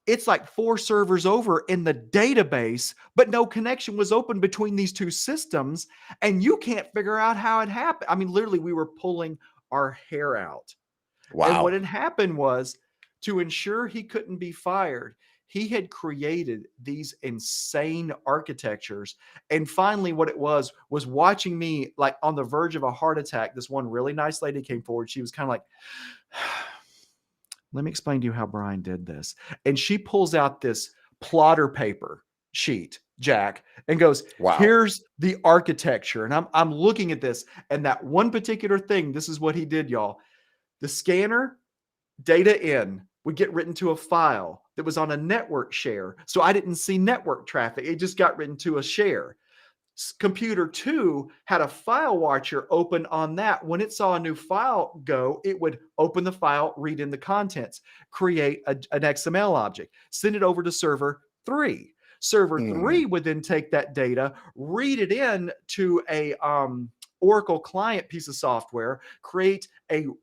it's like 4 servers over in the database, but no connection was open between these 2 systems, and you can't figure out how it happened. I mean, literally, we were pulling our hair out. And what Wow. had happened was, to ensure he couldn't be fired, he had created these insane architectures. And finally, what it was watching me like on the verge of a heart attack. This one really nice lady came forward. She was kind of like, let me explain to you how Brian did this. And she pulls out this plotter paper sheet, Jack, and goes, Wow. here's the architecture. And I'm looking at this, and that one particular thing, this is what he did, y'all. The scanner, data in, would get written to a file that was on a network share. So I didn't see network traffic. It just got written to a share. Computer 2 had a file watcher open on that. When it saw a new file go, it would open the file, read in the contents, create an XML object, send it over to server 3. Server Mm, 3 would then take that data, read it in to a Oracle client piece of software, create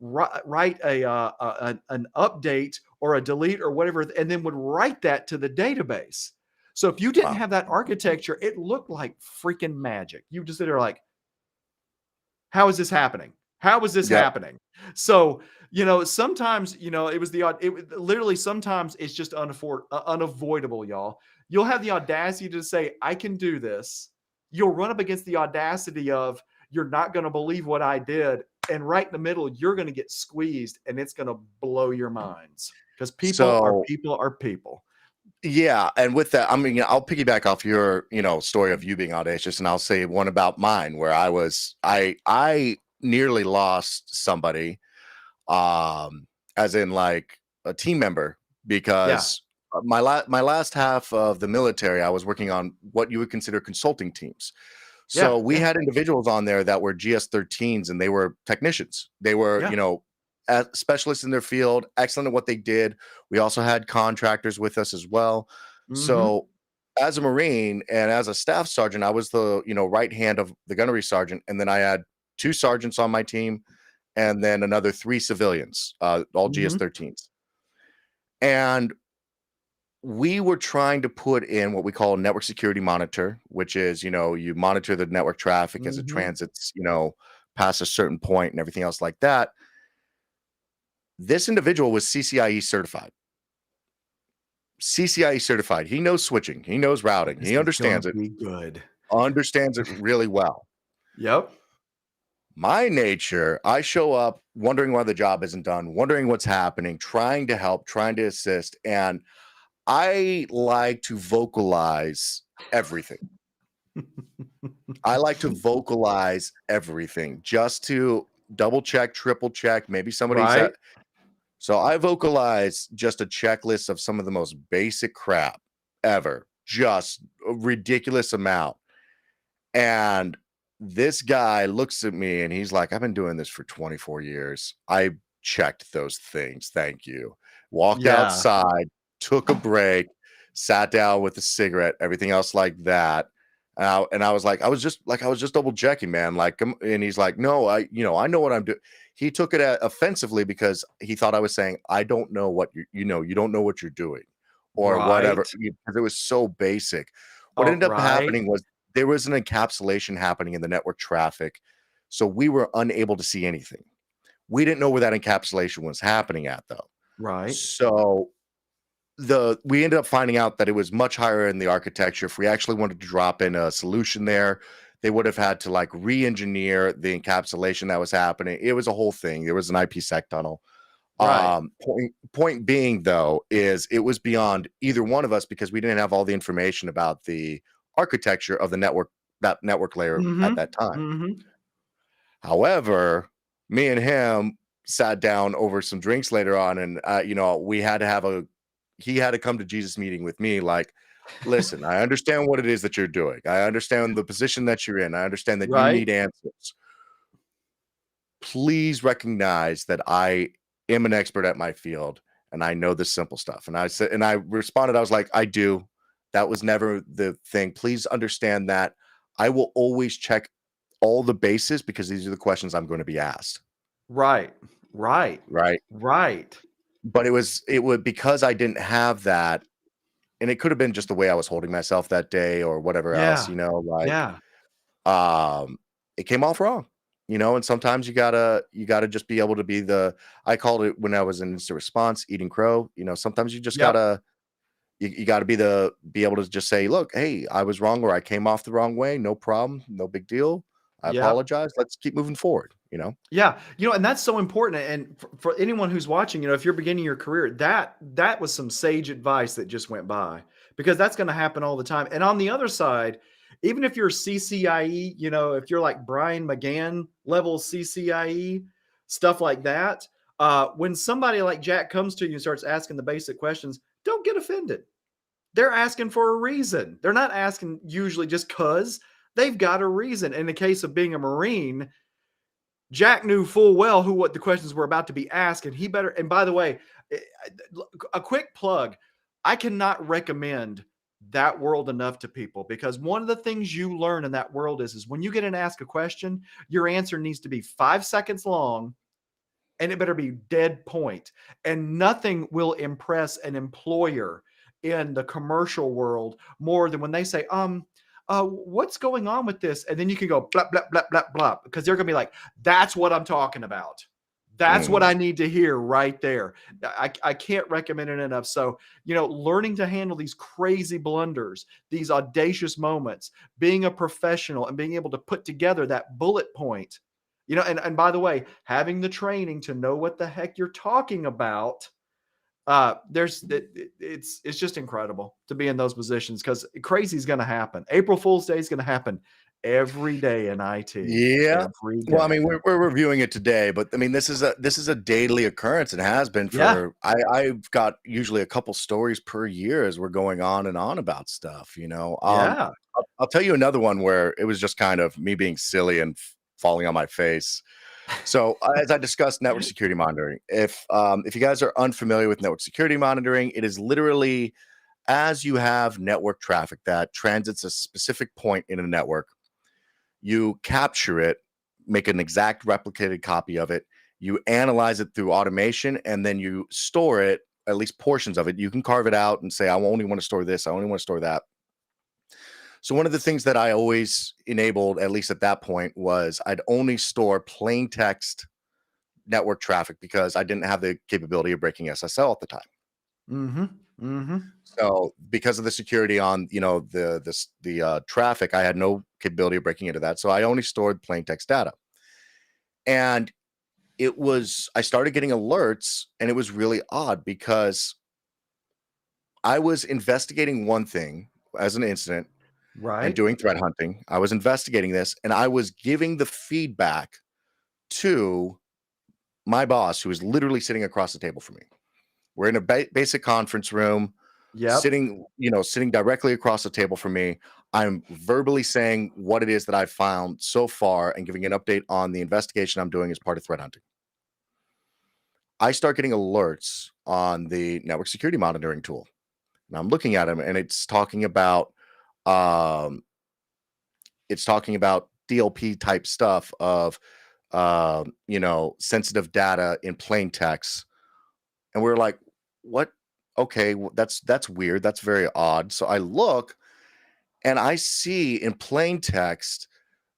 write an update or a delete or whatever, and then would write that to the database. So if you didn't wow. have that architecture, it looked like freaking magic. You just sit there like, how is this happening? How is this Yep. happening? So, sometimes, it was literally sometimes it's just unavoidable, y'all. You'll have the audacity to say, I can do this. You'll run up against the audacity of, you're not going to believe what I did. And right in the middle, you're going to get squeezed and it's going to blow your minds because people are So, people are people. yeah, and with that, I mean, I'll piggyback off your, story of you being audacious, and I'll say one about mine where I nearly lost somebody, as in like a team member Yeah. because my last half of the military, I was working on what you would consider consulting teams. Yeah. So we Yeah. had individuals on there that were GS-13s, and they were technicians. They were, Yeah. specialists in their field, excellent at what they did. We also had contractors with us as well. Mm-hmm. So as a Marine and as a staff sergeant, I was the, right hand of the gunnery sergeant. And then I had two sergeants on my team and then another three civilians, all Mm-hmm. GS-13s. And we were trying to put in what we call a network security monitor, which is, you monitor the network traffic as it Mm-hmm. transits, past a certain point and everything else like that. This individual was CCIE certified. CCIE certified. He knows switching. He knows routing. This He is gonna understands be good. it really well. Yep. My nature, I show up wondering why the job isn't done, wondering what's happening, trying to help, trying to assist. And I like to vocalize everything. I like to vocalize everything just to double check, triple check. Maybe somebody's Right. so I vocalize just a checklist of some of the most basic crap ever, just a ridiculous amount. And this guy looks at me and he's like, I've been doing this for 24 years. I checked those things. Thank you. Walked Yeah. outside, took a break, sat down with a cigarette, everything else like that. And I was like, I was just double checking, man. Like, and he's like, no, I know what I'm doing. He took it offensively because he thought I was saying, I don't know what you don't know what you're doing or whatever, Right. because it was so basic. What Oh, ended up right. happening was there was an encapsulation happening in the network traffic. So we were unable to see anything. We didn't know where that encapsulation was happening at, though. Right. So we ended up finding out that it was much higher in the architecture. If we actually wanted to drop in a solution there, they would have had to like re-engineer the encapsulation that was happening. It was a whole thing. There was an IPsec tunnel. Right. Point being though, is it was beyond either one of us because we didn't have all the information about the architecture of the network, that network layer at Mhm. that time. Mhm. However, me and him sat down over some drinks later on, and we had to have he had to come to Jesus meeting with me. Like, listen, I understand what it is that you're doing. I understand the position that you're in. I understand that you Right. need answers. Please recognize that I am an expert at my field and I know the simple stuff. And I responded, I was like, I do. That was never the thing. Please understand that I will always check all the bases because these are the questions I'm going to be asked. Right. Right. Right. Right. But it would because I didn't have that, and it could have been just the way I was holding myself that day or whatever else, Yeah. like Yeah. um it came off wrong, and sometimes you gotta just be able to be I called it when I was in instant response eating crow. Sometimes you just Yep. you gotta be able to just say, look, hey, I was wrong or I came off the wrong way, no problem, no big deal, I Yep. apologize, let's keep moving forward. Yeah, and that's so important. And for anyone who's watching, if you're beginning your career, that was some sage advice that just went by because that's going to happen all the time. And on the other side, even if you're CCIE, if you're like Brian McGann level CCIE, stuff like that, when somebody like Jack comes to you and starts asking the basic questions, don't get offended. They're asking for a reason. They're not asking usually just because they've got a reason. In the case of being a Marine, Jack knew full well what the questions were about to be asked, and he better. And by the way, a quick plug: I cannot recommend that world enough to people because one of the things you learn in that world is when you get and ask a question, your answer needs to be 5 seconds long, and it better be dead point. And nothing will impress an employer in the commercial world more than when they say, what's going on with this? And then you can go blah, blah, blah, blah, blah, because they're going to be like, that's what I'm talking about. That's what Mm. I need to hear right there. I can't recommend it enough. So, learning to handle these crazy blunders, these audacious moments, being a professional and being able to put together that bullet point, and by the way, having the training to know what the heck you're talking about. It's just incredible to be in those positions because crazy is going to happen. April Fool's Day is going to happen every day in IT, Yeah. every Well, I mean, day. we're reviewing it today, but I mean, this is a daily occurrence. It has been Yeah, for I've got usually a couple stories per year as we're going on and on about stuff, you know. yeah. I'll tell you another one where it was just kind of me being silly and falling on my face. So, as I discussed network security monitoring, if you guys are unfamiliar with network security monitoring, it is literally as you have network traffic that transits a specific point in a network, you capture it, make an exact replicated copy of it, you analyze it through automation, and then you store it, at least portions of it. You can carve it out and say, I only want to store this, I only want to store that. So, one of the things that I always enabled, at least at that point, was I'd only store plain text network traffic because I didn't have the capability of breaking SSL at the time. Mhm, mhm. So because of the security on, the traffic, I had no capability of breaking into that. So I only stored plain text data. And I started getting alerts, and it was really odd because I was investigating one thing as an incident and Right. doing threat hunting. I was investigating this and I was giving the feedback to my boss, who was literally sitting across the table from me. We're in a basic conference room, Yep. sitting directly across the table from me. I'm verbally saying what it is that I've found so far and giving an update on the investigation I'm doing as part of threat hunting. I start getting alerts on the network security monitoring tool. And I'm looking at them and um, it's talking about DLP type stuff of sensitive data in plain text. And we're like, what? Okay, that's weird. That's very odd. So I look and I see in plain text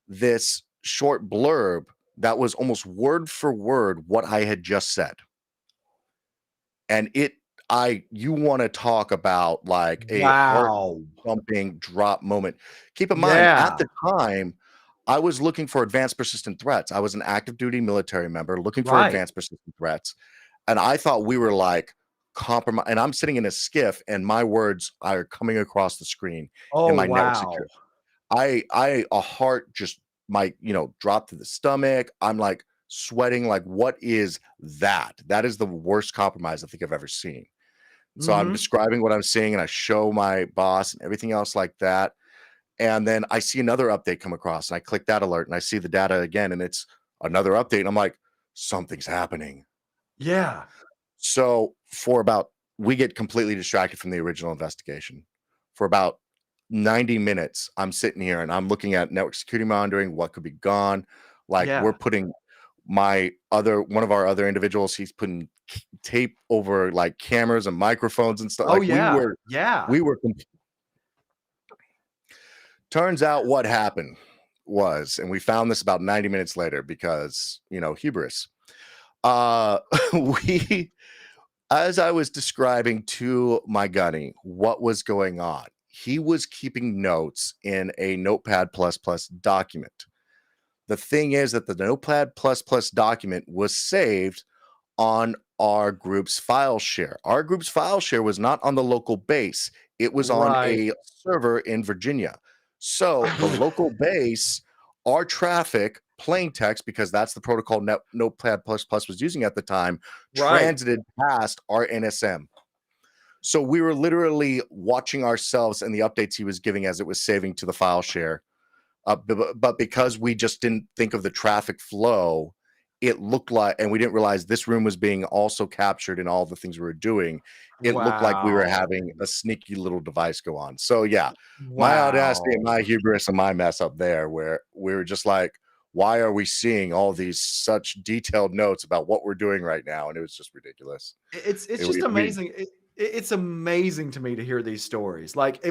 this short blurb that was almost word for word what I had just said. And you want to talk about like a heart Wow. bumping drop moment. Keep in mind, at Yeah. the time, I was looking for advanced persistent threats. I was an active duty military member looking for Right. advanced persistent threats. And I thought we were like compromise. And I'm sitting in a skiff and my words are coming across the screen Oh, in my network wow. security. A heart just might, drop to the stomach. I'm like sweating. Like, what is that? That is the worst compromise I think I've ever seen. So I'm Mhm. describing what I'm seeing and I show my boss and everything else like that. And then I see another update come across and I click that alert and I see the data again and it's another update. And I'm like, something's happening. Yeah. So we get completely distracted from the original investigation. For about 90 minutes, I'm sitting here and I'm looking at network security monitoring, what could be gone. Like we're Yeah. putting one of our other individuals, he's putting tape over like cameras and microphones and stuff. Oh, Like yeah. Yeah. we were turns out what happened was, and we found this about 90 minutes later because, hubris. Uh we As I was describing to my gunny what was going on, he was keeping notes in a Notepad plus plus document. The thing is that the Notepad plus plus document was saved on our group's file share. Our group's file share was not on the local base, it was on Right. a server in Virginia. So the local base, our traffic, plain text, because that's the protocol Notepad plus plus was using at the time, Right. transited past our NSM. So we were literally watching ourselves and the updates he was giving as it was saving to the file share. But because we just didn't think of the traffic flow, it looked like, and we didn't realize this room was being also captured in all the things we were doing. It looked like we were Wow. having a sneaky little device go on. So yeah, my audacity and Wow. my hubris and my mess up there, where we were just like, why are we seeing all these such detailed notes about what we're doing right now? And it was just ridiculous. It's It, just we amazing. It's amazing to me to hear these stories. Like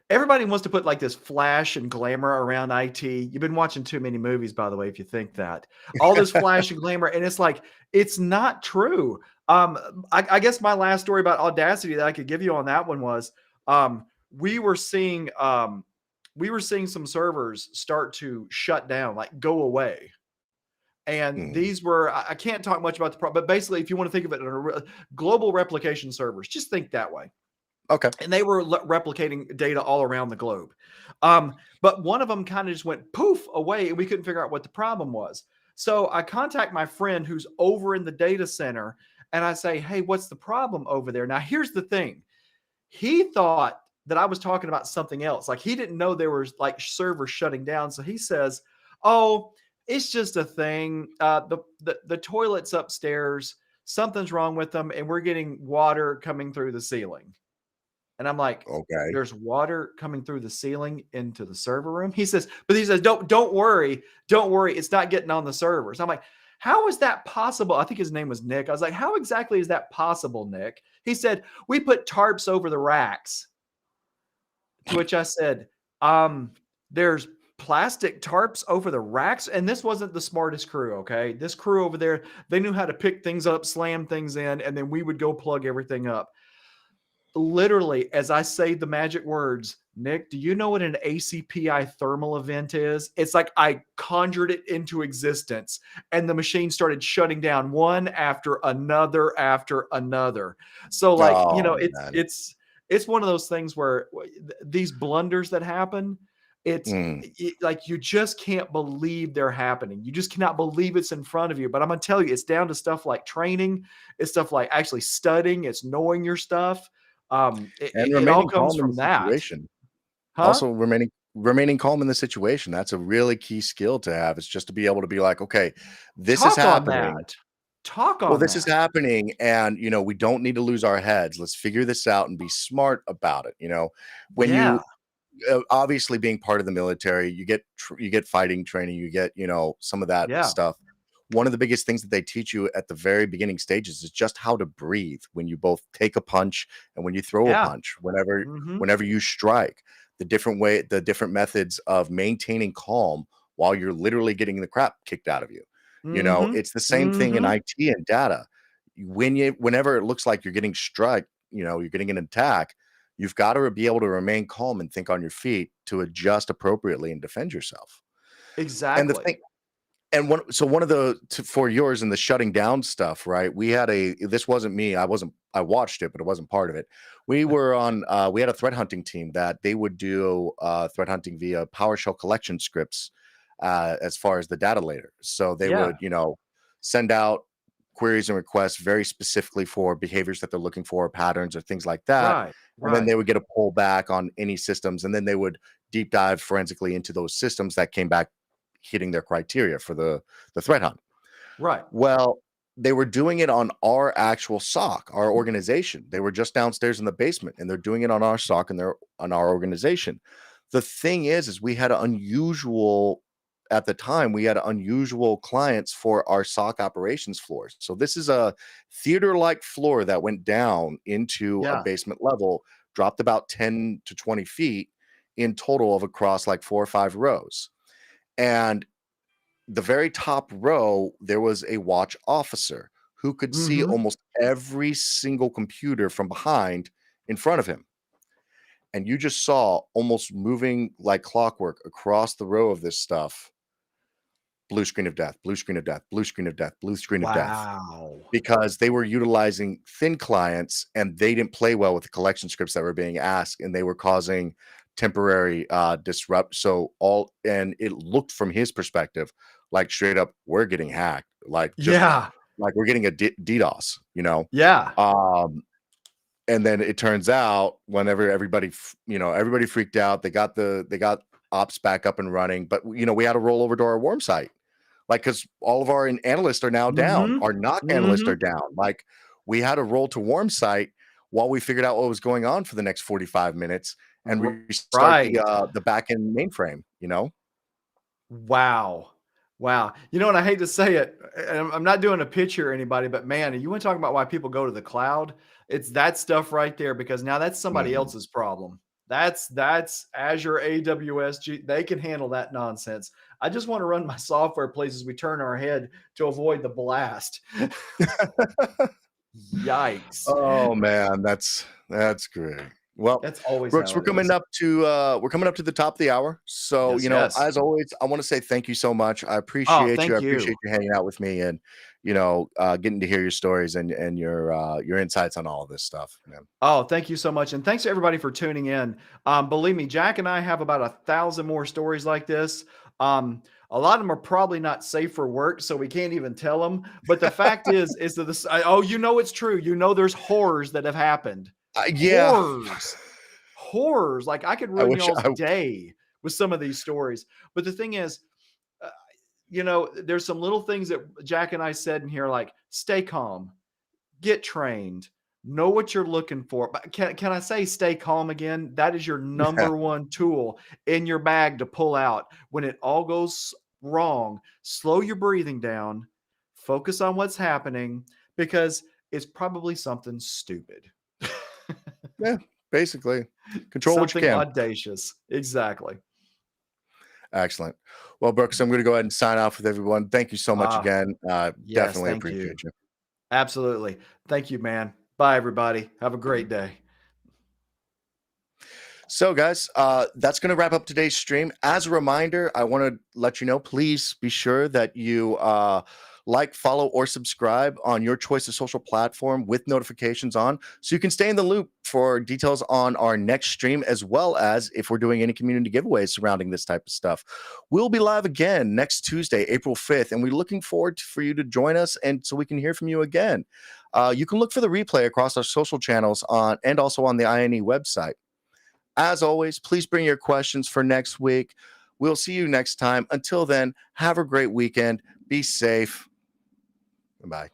everybody wants to put like this flash and glamour around IT. You've been watching too many movies, by the way, if you think that. All this flash and glamour, and it's like it's not true. I guess my last story about Audacity that I could give you on that one was um, we were seeing we were seeing some servers start to shut down, like go away. And Mm, these were, I can't talk much about the problem, but basically, if you want to think of it in global replication servers, just think that way. Okay. and they were replicating data all around the globe. But one of them kind of just went poof away, and we couldn't figure out what the problem was. So I contact my friend who's over in the data center, and I say, "Hey, what's the problem over there?" Now, here's the thing: he thought that I was talking about something else. Like, he didn't know there was like servers shutting down. So he says, "Oh, it's just a thing. The toilets upstairs, something's wrong with them, and we're getting water coming through the ceiling." And I'm like, Okay. "There's water coming through the ceiling into the server room?" But he says, don't worry, don't worry, it's not getting on the servers. I'm like, "How is that possible?" I think his name was Nick. I was like, "How exactly is that possible, Nick?" He said, "We put tarps over the racks." To which I said, there's plastic tarps over the racks. And this wasn't the smartest crew, okay? This crew over there, they knew how to pick things up, slam things in, and then we would go plug everything up. Literally, as I say the magic words, "Nick, do you know what an ACPI thermal event is?" It's like I conjured it into existence, and the machine started shutting down one after another after another. So, like, Oh it's man. it's one of those things where these blunders that happen, Mm. like, you just can't believe they're happening. You just cannot believe it's in front of you. But I'm gonna tell you, it's down to stuff like training, it's stuff like actually studying, it's knowing your stuff. And It all remaining comes calm in the from that. situation. Huh? Also, remaining calm in the situation. That's a really key skill to have. Is just to be able to be like, okay, this is Talk on happening. that. Talk Well, on this is that. happening, and we don't need to lose our heads. Let's figure this out and be smart about it. When Yeah. you obviously being part of the military, you get fighting training, you get some of that Yeah. stuff. One of the biggest things that they teach you at the very beginning stages is just how to breathe when you both take a punch and when you throw a Yeah. punch, whenever Mhm. whenever you strike, the different methods of maintaining calm while you're literally getting the crap kicked out of you. Mhm. It's the same thing in Mhm. IT and data. Whenever it looks like you're getting struck, you're getting an attack, you've got to be able to remain calm and think on your feet to adjust appropriately and defend yourself. And the thing Exactly. and one of the for yours and the shutting down stuff, right? This wasn't me. I watched it, but it wasn't part of it. We had a threat hunting team that they would do threat hunting via PowerShell collection scripts as far as the data layer. So they Yeah. would, send out queries and requests very specifically for behaviors that they're looking for, patterns or things like that. Right. And then Right. they would get a pullback on any systems, and then they would deep dive forensically into those systems that came back hitting their criteria for the threat hunt. Right. Well, they were doing it on our actual SOC, our organization. They were just downstairs in the basement, and they're doing it on our SOC and they're on our organization. The thing is we had an unusual at the time we had unusual clients for our SOC operations floors. So this is a theater-like floor that went down into a Yeah. basement level, dropped about 10 to 20 feet in total of across like 4 or 5 rows. And the very top row, there was a watch officer who could see Mhm. almost every single computer from behind in front of him. And you just saw almost moving like clockwork across the row of this stuff. Blue screen of death, blue screen of death, blue screen of death, blue screen of death. Wow. Because they were utilizing thin clients and they didn't play well with the collection scripts that were being asked, and they were causing temporary disrupt. So and it looked from his perspective like straight up we're getting hacked, like just Yeah. like we're getting a DDoS, Yeah. um and then it turns out whenever everybody freaked out, they got ops back up and running, but we had to roll over to our warm site, like, because all of our analysts are now down, Mhm. our knock analysts are Mhm. down. Like, we had to roll to warm site while we figured out what was going on for the next 45 minutes and restart Right. the back end mainframe. Wow. Wow. And I hate to say it, and I'm not doing a pitch here or anybody, but man, you want to talk about why people go to the cloud? It's that stuff right there, because now that's somebody Mhm. else's problem. That's Azure, AWS. They can handle that nonsense. I just want to run my software places we turn our head to avoid the blast. Yikes. Oh man, that's great. Well, That's always Brooks, how it is. we're coming up to the top of the hour. So, Yes, yes. as always, I want to say thank you so much. I Oh, appreciate you. I thank you. appreciate you hanging out with me, and getting to hear your stories and your insights on all of this stuff, man. Oh, thank you so much. And thanks to everybody for tuning in. Believe me, Jack and I have about 1,000 more stories like this. A lot of them are probably not safe for work, so we can't even tell them. But the fact is that this, it's true. There's horrors that have happened. Yeah. Horrors. Like I could I ruin wish y'all's I. day with some of these stories. But the thing is, there's some little things that Jack and I said in here, like stay calm, get trained, know what you're looking for. But can I say stay calm again? That is your Yeah. number one tool in your bag to pull out when it all goes wrong. Slow your breathing down, focus on what's happening because it's probably something stupid. Yeah, basically. Control what you Something can. audacious. Exactly. Excellent. Well, Brooks, I'm going to go ahead and sign off with everyone. Thank you so much again. Yes, Definitely thank you. appreciate you. Absolutely. Thank you, man. Bye, everybody. Have a great day. So, guys, that's going to wrap up today's stream. As a reminder, I want to let you know, please be sure that you like, follow, or subscribe on your choice of social platform with notifications on so you can stay in the loop for details on our next stream, as well as if we're doing any community giveaways surrounding this type of stuff. We'll be live again next Tuesday, April 5th, and we're looking forward for you to join us and so we can hear from you again. You can look for the replay across our social channels and also on the INE website. As always, please bring your questions for next week. We'll see you next time. Until then, have a great weekend. Be safe. Bye.